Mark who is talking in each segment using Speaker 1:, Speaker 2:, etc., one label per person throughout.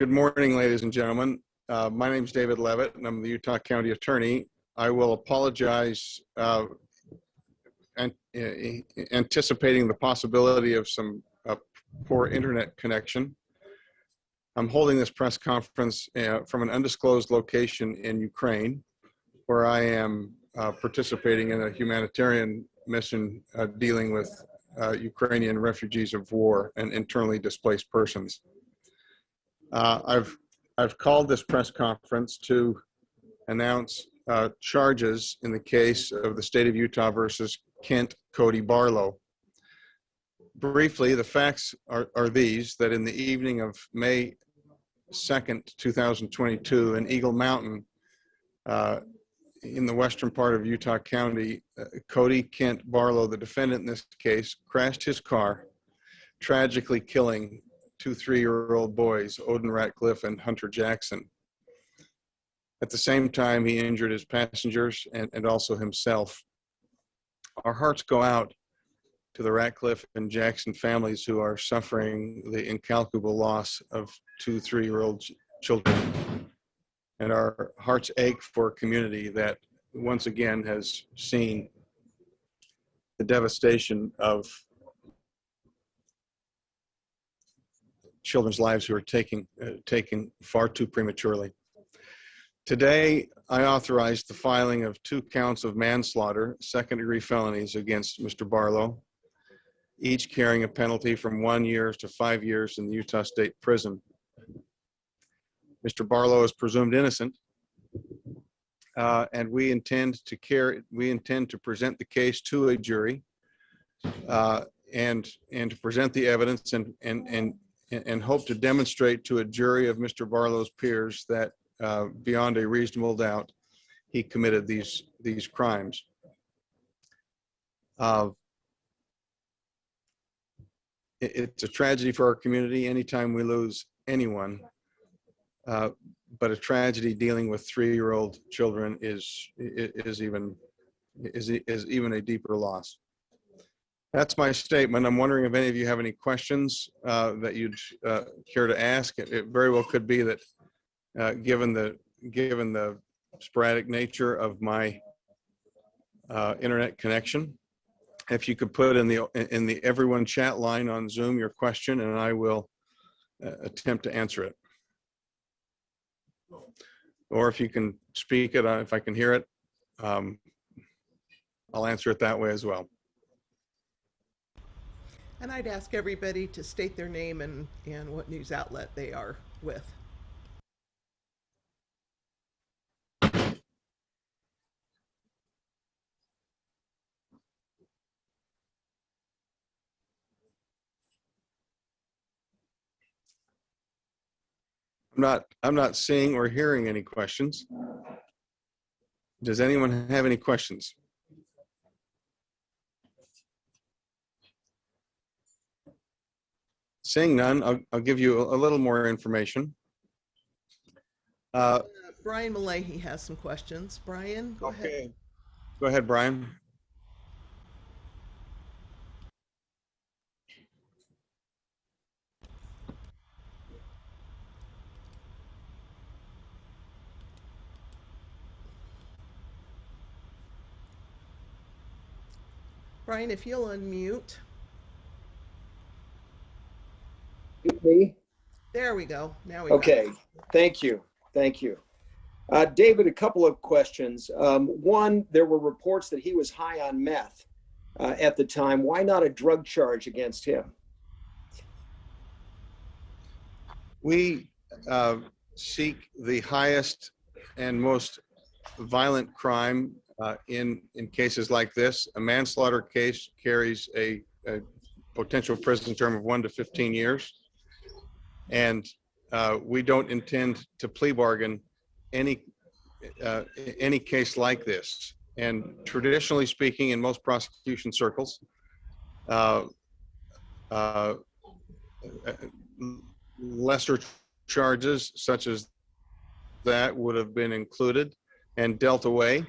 Speaker 1: Good morning, ladies and gentlemen. My name is David Levitt, and I'm the Utah County Attorney. I will apologize, anticipating the possibility of some poor internet connection. I'm holding this press conference from an undisclosed location in Ukraine, where I am participating in a humanitarian mission dealing with Ukrainian refugees of war and internally displaced persons. I've called this press conference to announce charges in the case of the state of Utah versus Kent Cody Barlow. Briefly, the facts are these: that in the evening of May 2nd, 2022, in Eagle Mountain, in the western part of Utah County, Cody Kent Barlow, the defendant in this case, crashed his car, tragically killing two 3-year-old boys, Odin Ratcliffe and Hunter Jackson. At the same time, he injured his passengers and also himself. Our hearts go out to the Ratcliffe and Jackson families who are suffering the incalculable loss of two 3-year-old children. And our hearts ache for a community that once again has seen the devastation of children's lives who are taken far too prematurely. Today, I authorized the filing of 2 counts of manslaughter, second-degree felonies against Mr. Barlow, each carrying a penalty from 1 year to 5 years in the Utah State Prison. Mr. Barlow is presumed innocent, and we intend to present the case to a jury and to present the evidence and hope to demonstrate to a jury of Mr. Barlow's peers that beyond a reasonable doubt, he committed these crimes. It's a tragedy for our community anytime we lose anyone, but a tragedy dealing with 3-year-old children is even a deeper loss. That's my statement. I'm wondering if any of you have any questions that you'd care to ask. It very well could be that, given the sporadic nature of my internet connection, if you could put in the everyone chat line on Zoom your question, and I will attempt to answer it. Or if you can speak it, if I can hear it, I'll answer it that way as well.
Speaker 2: And I'd ask everybody to state their name and what news outlet they are with.
Speaker 1: I'm not seeing or hearing any questions. Does anyone have any questions? Seeing none, I'll give you a little more information.
Speaker 2: Brian Malahy has some questions. Brian, go ahead.
Speaker 1: Go ahead, Brian.
Speaker 2: Brian, if you'll unmute.
Speaker 3: Me?
Speaker 2: There we go. Now we got
Speaker 3: Okay.
Speaker 2: it.
Speaker 3: Thank you. Thank you. David, a couple of questions. One, there were reports that he was high on meth at the time. Why not a drug charge against him?
Speaker 1: We seek the highest and most violent crime in cases like this. A manslaughter case carries a potential prison term of 1 to 15 years. And we don't intend to plea bargain any case like this. And traditionally speaking, in most prosecution circles, lesser charges such as that would have been included and dealt away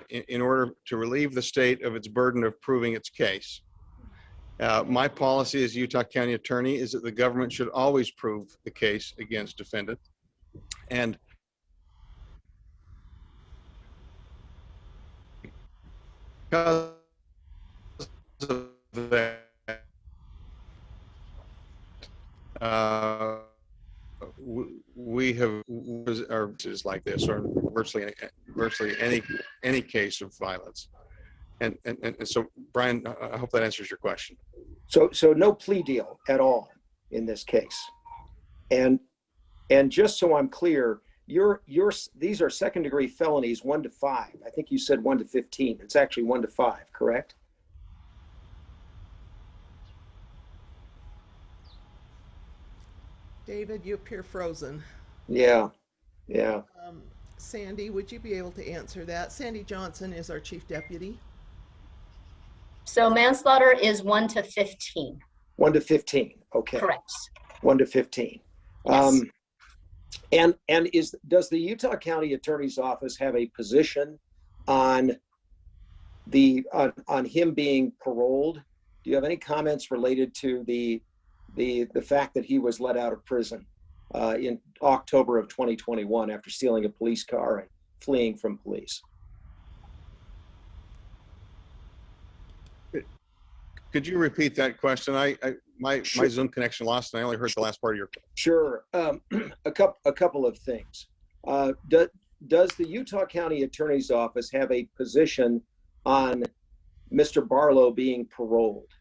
Speaker 1: in order to relieve the state of its burden of proving its case. My policy as Utah County Attorney is that the government should always prove the case against defendant. And because of that, we have is like this, or virtually any case of violence. And so, Brian, I hope that answers your question.
Speaker 3: So no plea deal at all in this case. And just so I'm clear, these are second degree felonies, 1 to 5. I think you said 1 to 15. It's actually 1 to 5, correct?
Speaker 2: David, you appear frozen.
Speaker 3: Yeah.
Speaker 2: Sandy, would you be able to answer that? Sandy Johnson is our chief deputy.
Speaker 4: So manslaughter is 1 to 15.
Speaker 3: 1 to 15. Okay.
Speaker 4: Correct.
Speaker 3: 1 to 15.
Speaker 4: Yes.
Speaker 3: And does the Utah County Attorney's Office have a position on on him being paroled? Do you have any comments related to the fact that he was let out of prison in October of 2021 after stealing a police car and fleeing from police?
Speaker 1: Could you repeat that question? My Zoom connection lost, and I only heard the last part of your question.
Speaker 3: Sure. A couple of things. Does the Utah County Attorney's Office have a position on Mr. Barlow being paroled?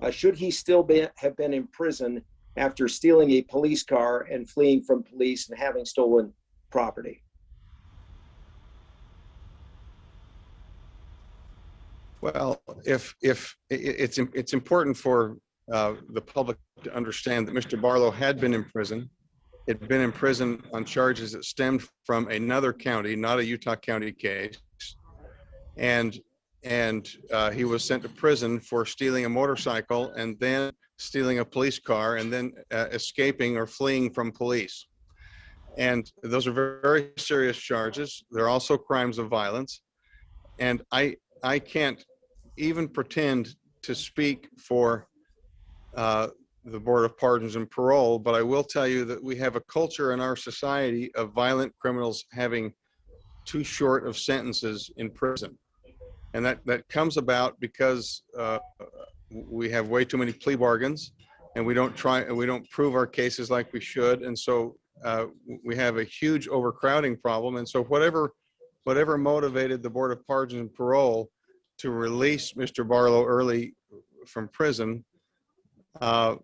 Speaker 3: Should he still have been in prison after stealing a police car and fleeing from police and having stolen property?
Speaker 1: Well, if it's important for the public to understand that Mr. Barlow had been in prison. Had been in prison on charges that stemmed from another county, not a Utah County case, and he was sent to prison for stealing a motorcycle and then stealing a police car and then escaping or fleeing from police. And those are very, very serious charges. They're also crimes of violence, and I can't even pretend to speak for the Board of Pardons and Parole, but I will tell you that we have a culture in our society of violent criminals having too short of sentences in prison. And that comes about because we have way too many plea bargains, and we don't prove our cases like we should. And so we have a huge overcrowding problem. And so whatever motivated the Board of Pardons and Parole to release Mr. Barlow early from prison, I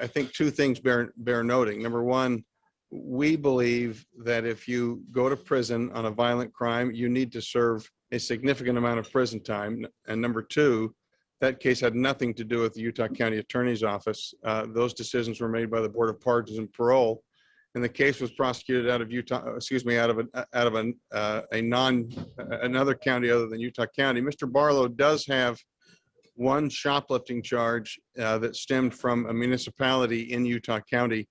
Speaker 1: think two things bear noting. Number one, we believe that if you go to prison on a violent crime, you need to serve a significant amount of prison time. And number two, that case had nothing to do with the Utah County Attorney's Office. Those decisions were made by the Board of Pardons and Parole, and the case was prosecuted out of another county other than Utah County. Mr. Barlow does have one shoplifting charge that stemmed from a municipality in Utah County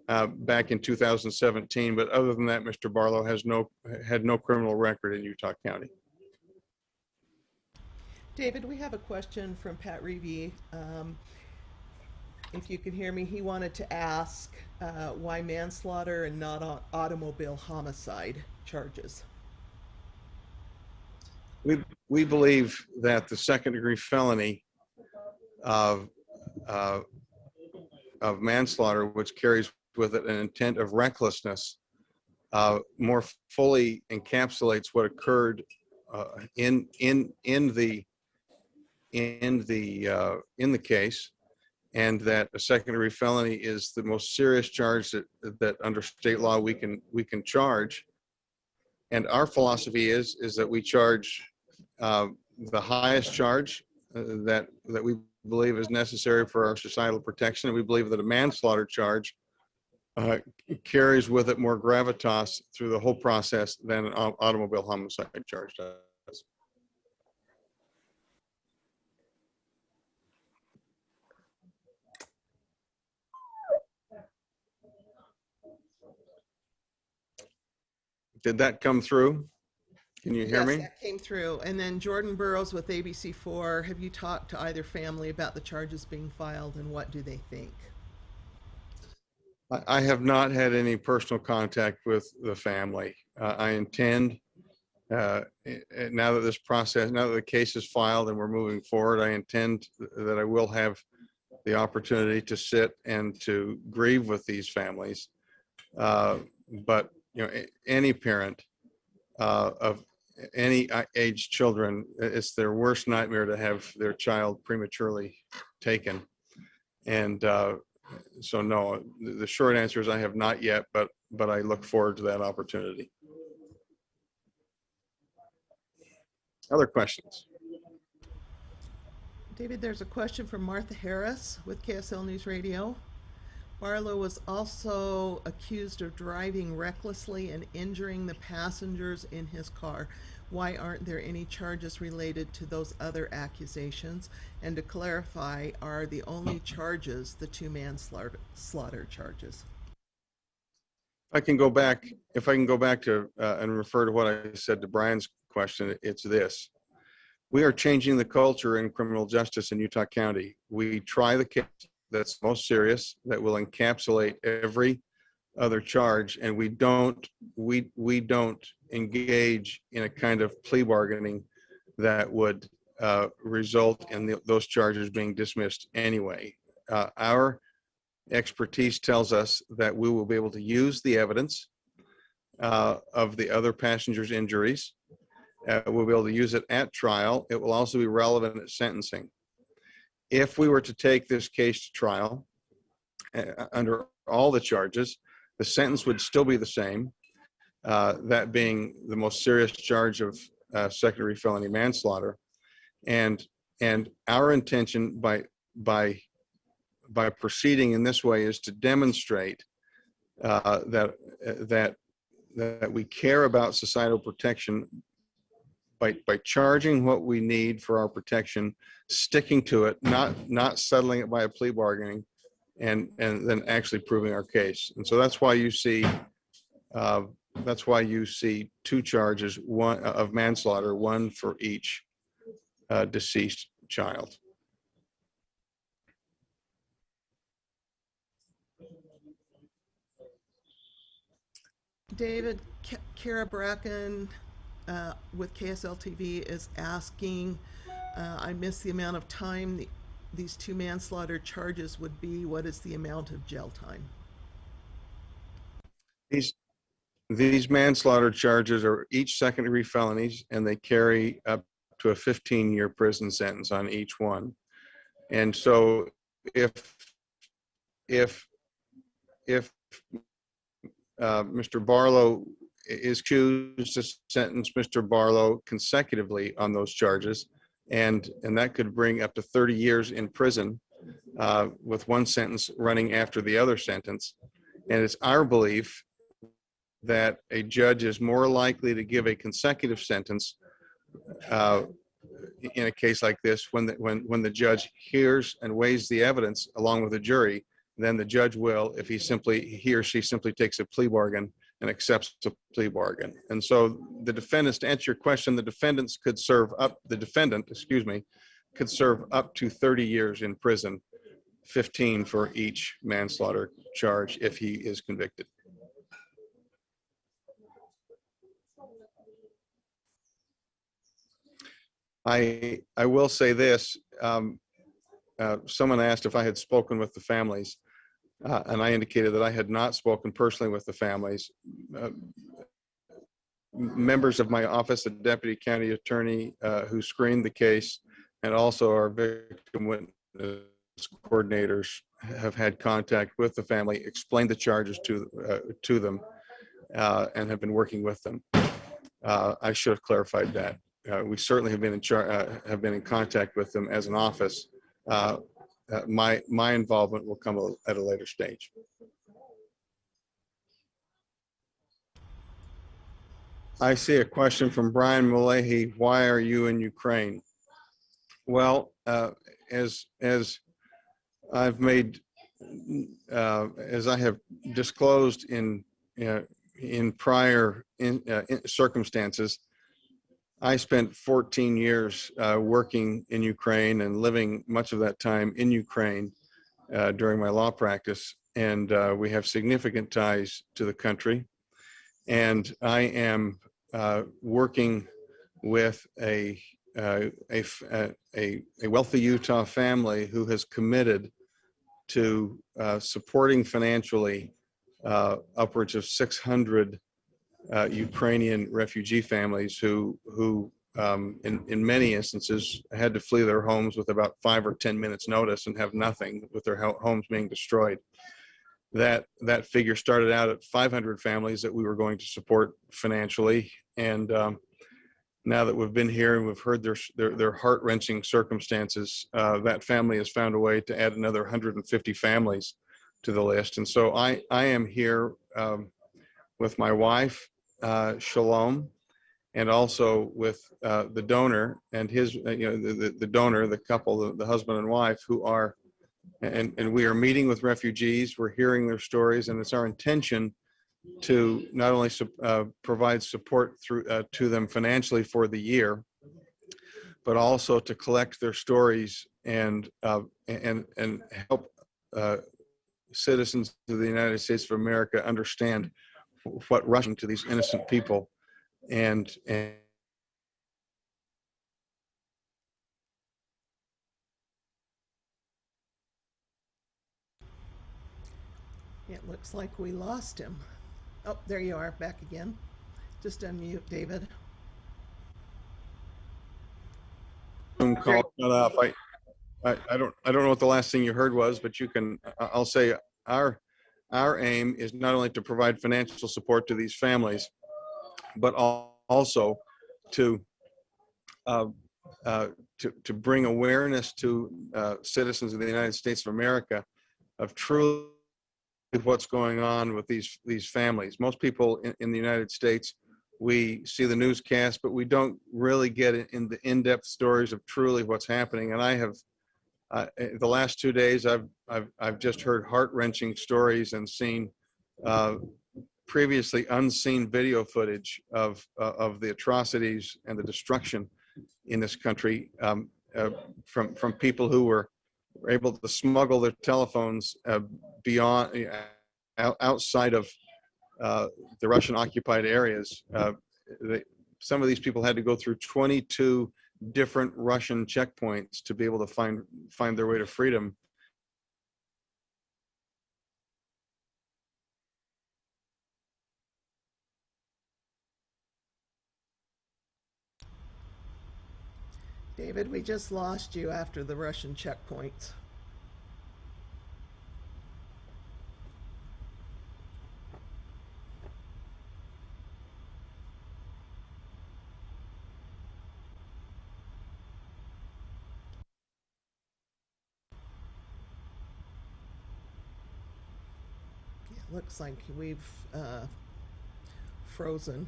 Speaker 1: back in 2017. But other than that, Mr. Barlow had no criminal record in Utah County.
Speaker 2: David, we have a question from Pat Reevy. If you can hear me, he wanted to ask why manslaughter and not automobile homicide charges.
Speaker 1: We believe that the second-degree felony of manslaughter, which carries with it an intent of recklessness, more fully encapsulates what occurred in the case, and that a second-degree felony is the most serious charge that under state law we can charge. And our philosophy is that we charge the highest charge that we believe is necessary for our societal protection. And we believe that a manslaughter charge carries with it more gravitas through the whole process than an automobile homicide charge does. Did that come through? Can you hear
Speaker 2: Yes,
Speaker 1: me?
Speaker 2: that came through. And then Jordan Burrows with ABC4. Have you talked to either family about the charges being filed and what do they think?
Speaker 1: I have not had any personal contact with the family. I intend, now that now that the case is filed and we're moving forward, I intend that I will have the opportunity to sit and to grieve with these families. But any parent of any age children, it's their worst nightmare to have their child prematurely taken. And so no, the short answer is I have not yet, but I look forward to that opportunity. Other questions?
Speaker 2: David, there's a question from Martha Harris with KSL News Radio. Barlow was also accused of driving recklessly and injuring the passengers in his car. Why aren't there any charges related to those other accusations? And to clarify, are the only charges the two manslaughter charges?
Speaker 1: If I can go back to and refer to what I said to Brian's question, it's this. We are changing the culture in criminal justice in Utah County. We try the case that's most serious, that will encapsulate every other charge, and we don't engage in a kind of plea bargaining that would result in those charges being dismissed anyway. Our expertise tells us that we will be able to use the evidence of the other passengers' injuries. We'll be able to use it at trial. It will also be relevant at sentencing. If we were to take this case to trial under all the charges, the sentence would still be the same, that being the most serious charge of second-degree felony manslaughter. And our intention by proceeding in this way is to demonstrate that we care about societal protection by charging what we need for our protection, sticking to it, not settling it by a plea bargaining, and then actually proving our case. And so that's why you see two charges, one of manslaughter, one for each deceased child.
Speaker 2: David, Kara Bracken with KSL TV is asking, I missed the amount of time these two manslaughter charges would be. What is the amount of jail time?
Speaker 1: These manslaughter charges are each second-degree felonies, and they carry up to a 15-year prison sentence on each one. And so if Mr. Barlow is accused to sentence Mr. Barlow consecutively on those charges, and that could bring up to 30 years in prison, with one sentence running after the other sentence. And it's our belief that a judge is more likely to give a consecutive sentence in a case like this when the judge hears and weighs the evidence along with the jury than the judge will if he or she simply takes a plea bargain and accepts a plea bargain. And so the defendants, to answer your question, the defendant could serve up to 30 years in prison, 15 for each manslaughter charge if he is convicted. I will say this, someone asked if I had spoken with the families, and I indicated that I had not spoken personally with the families. Members of my office, the deputy county attorney who screened the case, and also our victim witness coordinators have had contact with the family, explained the charges to them, and have been working with them. I should have clarified that. We certainly have been in contact with them as an office. My involvement will come at a later stage. I see a question from Brian Mulehi. Why are you in Ukraine? Well, as I've made, as I have disclosed in prior circumstances, I spent 14 years working in Ukraine and living much of that time in Ukraine during my law practice. And we have significant ties to the country. And I am working with a wealthy Utah family who has committed to supporting financially upwards of 600 Ukrainian refugee families who in many instances had to flee their homes with about 5 or 10 minutes notice and have nothing, with their homes being destroyed. That figure started out at 500 families that we were going to support financially, and now that we've been here and we've heard their heart-wrenching circumstances, that family has found a way to add another 150 families to the list. And so I am here with my wife, Shalom, and also with the donor and his, the donor, the couple, the husband and wife, who are, and we are meeting with refugees. We're hearing their stories, and it's our intention to not only provide support through to them financially for the year, but also to collect their stories and help citizens of the United States of America understand what rushing to these innocent people and
Speaker 2: It looks like we lost him. Oh, there you are, back again. Just unmute, David.
Speaker 1: Zoom call cut off. I don't know what the last thing you heard was, but you can. I'll say our aim is not only to provide financial support to these families, but also to bring awareness to citizens of the United States of America of truly what's going on with these families. Most people in the United States, we see the newscast, but we don't really get in the in-depth stories of truly what's happening. And I have the last 2 days, I've just heard heart-wrenching stories and seen previously unseen video footage of the atrocities and the destruction in this country from people who were able to smuggle their telephones beyond outside of the Russian occupied areas. Some of these people had to go through 22 different Russian checkpoints to be able to find their way to freedom.
Speaker 2: David, we just lost you after the Russian checkpoints. It looks like we've frozen.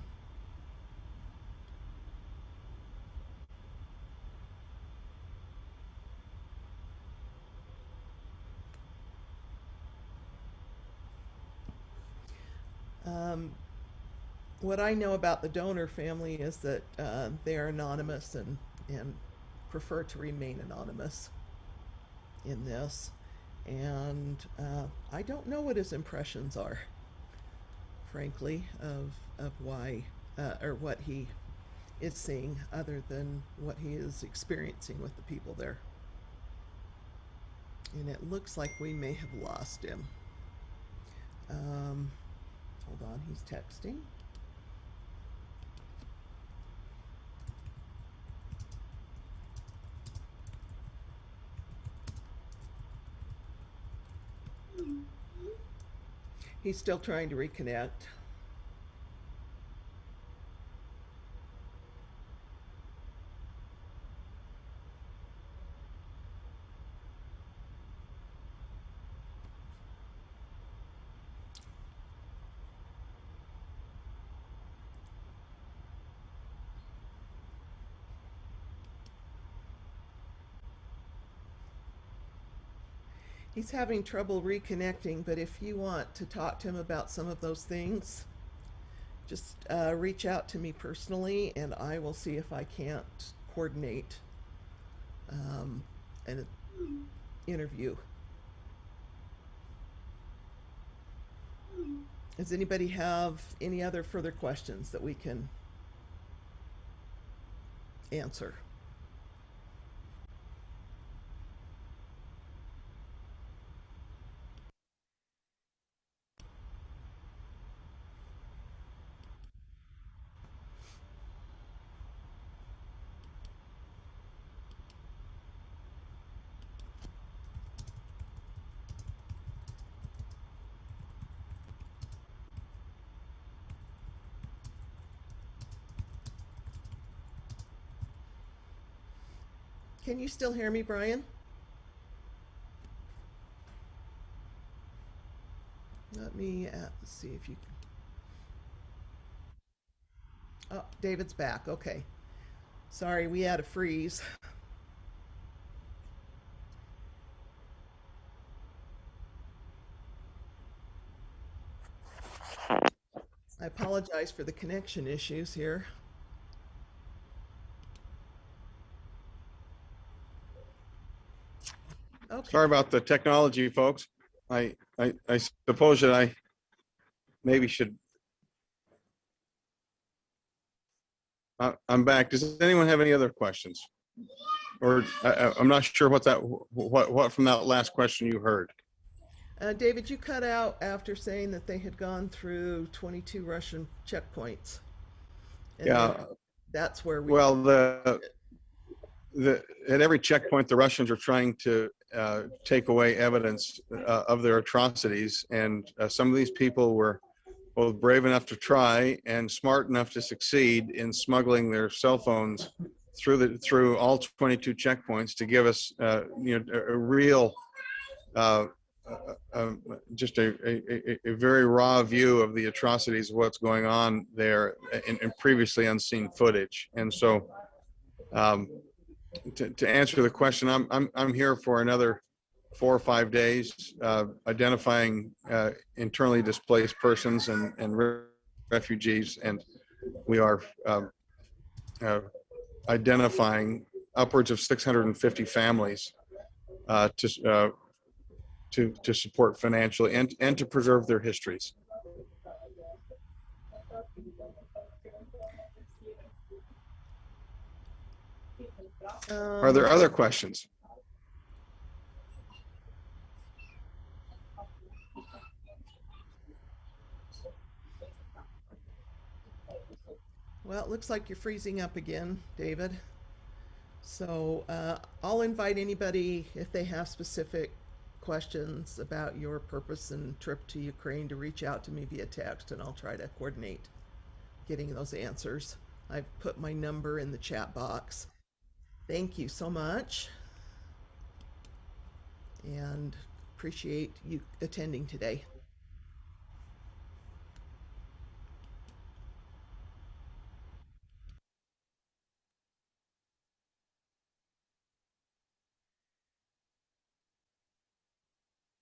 Speaker 2: What I know about the donor family is that they're anonymous and prefer to remain anonymous in this. And I don't know what his impressions are, frankly, of why or what he is seeing, other than what he is experiencing with the people there. And it looks like we may have lost him. Hold on, he's texting. He's still trying to reconnect. He's having trouble reconnecting, but if you want to talk to him about some of those things, just reach out to me personally, and I will see if I can't coordinate an interview. Does anybody have any other further questions that we can answer? Can you still hear me, Brian? Let me see if you can. Oh, David's back. Okay. Sorry, we had a freeze. I apologize for the connection issues here. Okay.
Speaker 1: Sorry about the technology, folks. I suppose that I maybe should. I'm back. Does anyone have any other questions? Or I'm not sure what from that last question you heard.
Speaker 2: David, you cut out after saying that they had gone through 22 Russian checkpoints. And
Speaker 1: Yeah.
Speaker 2: that's where we.
Speaker 1: Well, at every checkpoint, the Russians are trying to take away evidence of their atrocities, and some of these people were both brave enough to try and smart enough to succeed in smuggling their cell phones through all 22 checkpoints to give us a real just a very raw view of the atrocities of what's going on there in previously unseen footage. And so to answer the question, I'm here for another 4 or 5 days, identifying internally displaced persons and refugees, and we are identifying upwards of 650 families to support financially and to preserve their histories. Are there other questions?
Speaker 2: Well, it looks like you're freezing up again, David. So I'll invite anybody, if they have specific questions about your purpose and trip to Ukraine, to reach out to me via text, and I'll try to coordinate getting those answers. I've put my number in the chat box. Thank you so much, and appreciate you attending today.